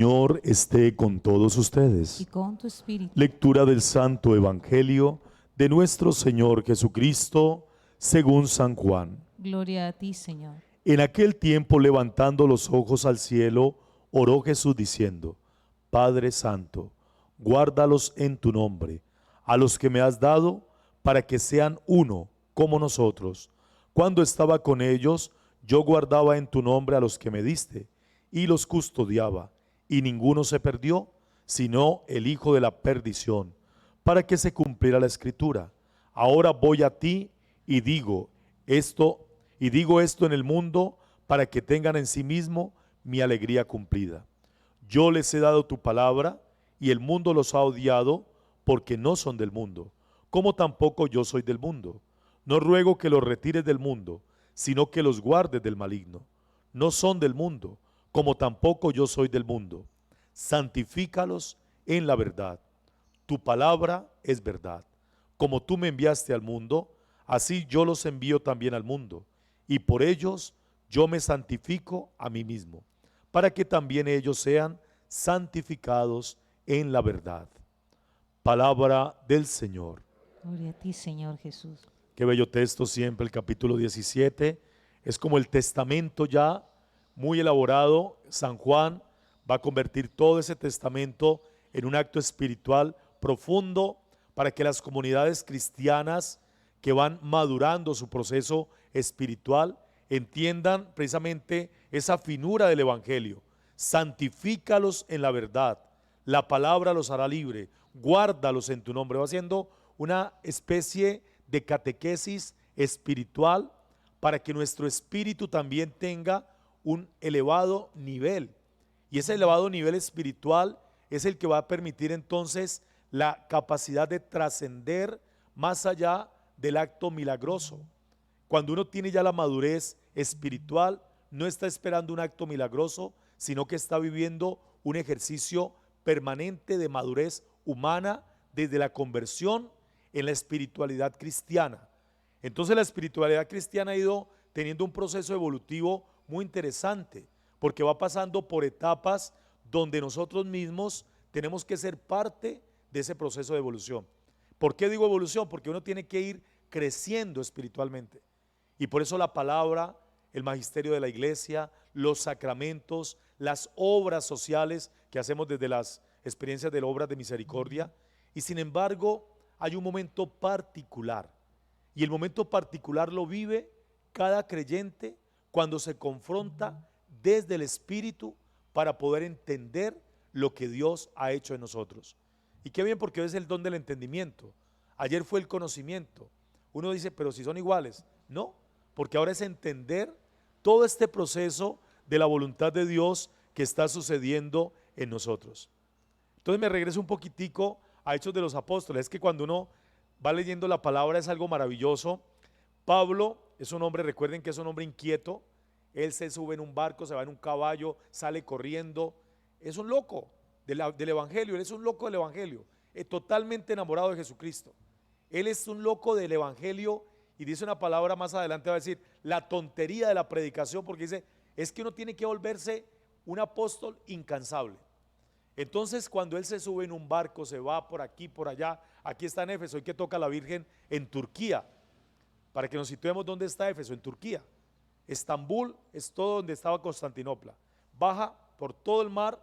Señor esté con todos y ustedes. con tu espíritu. Lectura del Santo Evangelio de nuestro Señor Jesucristo según San Juan. Gloria a ti, Señor. En aquel tiempo, levantando los ojos al cielo, oró Jesús diciendo: Padre Santo, guárdalos en tu nombre, a los que me has dado, para que sean uno como nosotros. Cuando estaba con ellos, yo guardaba en tu nombre a los que me diste, y los custodiaba, y ninguno se perdió, sino el hijo de la perdición, para que se cumpliera la escritura. Ahora voy a ti y digo esto en el mundo, para que tengan en sí mismo mi alegría cumplida. Yo les he dado tu palabra, y el mundo los ha odiado, porque no son del mundo, como tampoco yo soy del mundo. No ruego que los retires del mundo, sino que los guardes del maligno. No son del mundo, como tampoco yo soy del mundo. Santifícalos en la verdad. Tu palabra es verdad. Como tú me enviaste al mundo, así yo los envío también al mundo. Y por ellos yo me santifico a mí mismo, para que también ellos sean santificados en la verdad. Palabra del Señor. Gloria a ti, Señor Jesús. Qué bello texto siempre, el capítulo 17. Es como el testamento ya muy elaborado. San Juan va a convertir todo ese testamento en un acto espiritual profundo para que las comunidades cristianas que van madurando su proceso espiritual entiendan precisamente esa finura del Evangelio. Santifícalos en la verdad, la palabra los hará libre, guárdalos en tu nombre. Va haciendo una especie de catequesis espiritual para que nuestro espíritu también tenga un elevado nivel. Y ese elevado nivel espiritual es el que va a permitir entonces la capacidad de trascender más allá del acto milagroso. Cuando uno tiene ya la madurez espiritual, no está esperando un acto milagroso, sino que está viviendo un ejercicio permanente de madurez humana desde la conversión en la espiritualidad cristiana. Entonces la espiritualidad cristiana ha ido teniendo un proceso evolutivo muy interesante, porque va pasando por etapas donde nosotros mismos tenemos que ser parte de ese proceso de evolución. ¿Por qué digo evolución? Porque uno tiene que ir creciendo espiritualmente. Y por eso la palabra, el magisterio de la iglesia, los sacramentos, las obras sociales que hacemos desde las experiencias de la obra de misericordia. Y sin embargo, hay un momento particular. Y el momento particular lo vive cada creyente cuando se confronta desde el Espíritu para poder entender lo que Dios ha hecho en nosotros. Y qué bien, porque hoy es el don del entendimiento. Ayer fue el conocimiento. Uno dice, pero si son iguales. No, porque ahora es entender todo este proceso de la voluntad de Dios que está sucediendo en nosotros. Entonces me regreso un poquitico a Hechos de los Apóstoles. Es que cuando uno va leyendo la palabra es algo maravilloso. Pablo es un hombre, recuerden que es un hombre inquieto. Él se sube en un barco, se va en un caballo, sale corriendo. Es un loco del Evangelio, él es un loco del Evangelio, totalmente enamorado de Jesucristo. Él es un loco del Evangelio y dice una palabra más adelante, va a decir, la tontería de la predicación, porque dice, es que uno tiene que volverse un apóstol incansable. Entonces cuando él se sube en un barco, se va por aquí, por allá, aquí está en Éfeso, hoy que toca la Virgen en Turquía, para que nos situemos dónde está Éfeso, en Turquía. Estambul es todo donde estaba Constantinopla, baja por todo el mar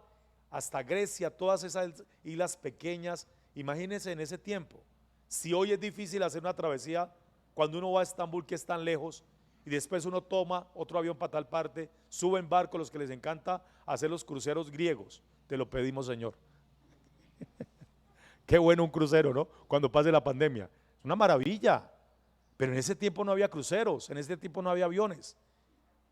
hasta Grecia, todas esas islas pequeñas. Imagínense en ese tiempo, si hoy es difícil hacer una travesía, cuando uno va a Estambul, que es tan lejos, y después uno toma otro avión para tal parte, sube en barco, los que les encanta hacer los cruceros griegos, te lo pedimos, Señor. Qué bueno un crucero, ¿no? Cuando pase la pandemia, es una maravilla, pero en ese tiempo no había cruceros, en ese tiempo no había aviones.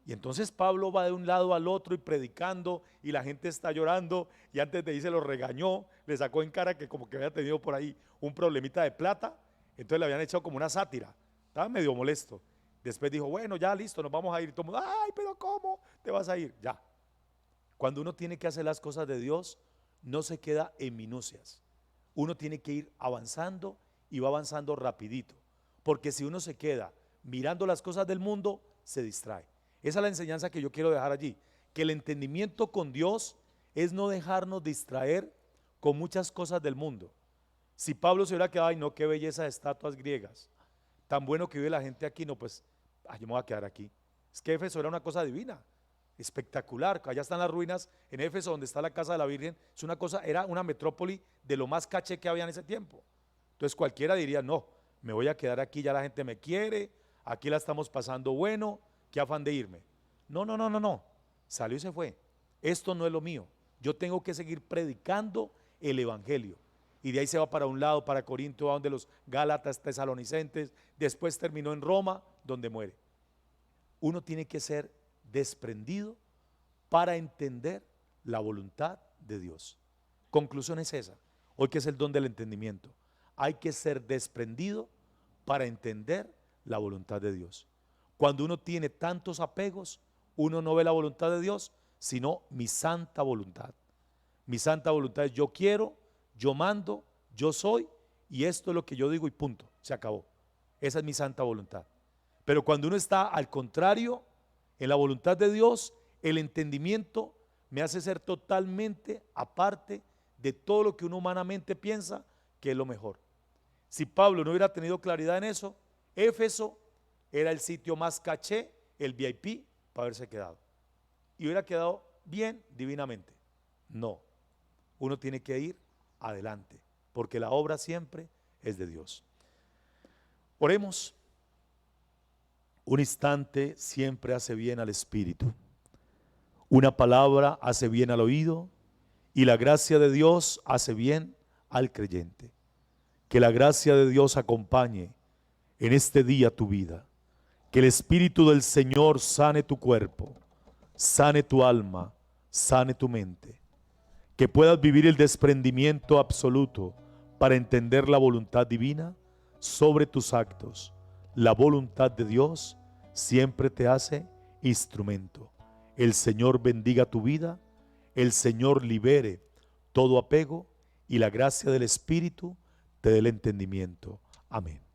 Y entonces Pablo va de un lado al otro y predicando, y la gente está llorando, y antes de irse lo regañó, le sacó en cara que como que había tenido por ahí un problemita de plata, entonces le habían echado como una sátira, estaba medio molesto. Después dijo, bueno, ya listo, nos vamos a ir. Y todo el mundo, ay, pero ¿cómo te vas a ir? Ya. Cuando uno tiene que hacer las cosas de Dios, no se queda en minucias. Uno tiene que ir avanzando y va avanzando rapidito, porque si uno se queda mirando las cosas del mundo, se distrae. Esa es la enseñanza que yo quiero dejar allí, que el entendimiento con Dios es no dejarnos distraer con muchas cosas del mundo. Si Pablo se hubiera quedado, ay no, qué belleza de estatuas griegas, tan bueno que vive la gente aquí, no, pues, ay, yo me voy a quedar aquí. Es que Éfeso era una cosa divina, espectacular. Allá están las ruinas en Éfeso, donde está la casa de la Virgen. Es una cosa, era una metrópoli de lo más caché que había en ese tiempo. Entonces cualquiera diría, no, me voy a quedar aquí, ya la gente me quiere, aquí la estamos pasando bueno, qué afán de irme. No, no, no, no, no. Salió y se fue. Esto no es lo mío. Yo tengo que seguir predicando el evangelio. Y de ahí se va para un lado, para Corinto, a donde los Gálatas, tesalonicenses, después terminó en Roma, donde muere. Uno tiene que ser desprendido para entender la voluntad de Dios. Conclusión es esa, hoy que es el don del entendimiento. Hay que ser desprendido para entender la voluntad de Dios. Cuando uno tiene tantos apegos, uno no ve la voluntad de Dios, sino mi santa voluntad. Mi santa voluntad es yo quiero, yo mando, yo soy, y esto es lo que yo digo y punto, se acabó. Esa es mi santa voluntad. Pero cuando uno está al contrario, en la voluntad de Dios, el entendimiento me hace ser totalmente aparte de todo lo que uno humanamente piensa que es lo mejor. Si Pablo no hubiera tenido claridad en eso, Éfeso era el sitio más caché, el VIP, para haberse quedado. Y hubiera quedado bien, divinamente. No, uno tiene que ir adelante, porque la obra siempre es de Dios. Oremos. Un instante siempre hace bien al espíritu. Una palabra hace bien al oído y la gracia de Dios hace bien al creyente. Que la gracia de Dios acompañe en este día tu vida. Que el Espíritu del Señor sane tu cuerpo, sane tu alma, sane tu mente. Que puedas vivir el desprendimiento absoluto para entender la voluntad divina sobre tus actos. La voluntad de Dios siempre te hace instrumento. El Señor bendiga tu vida, el Señor libere todo apego y la gracia del Espíritu te dé el entendimiento. Amén.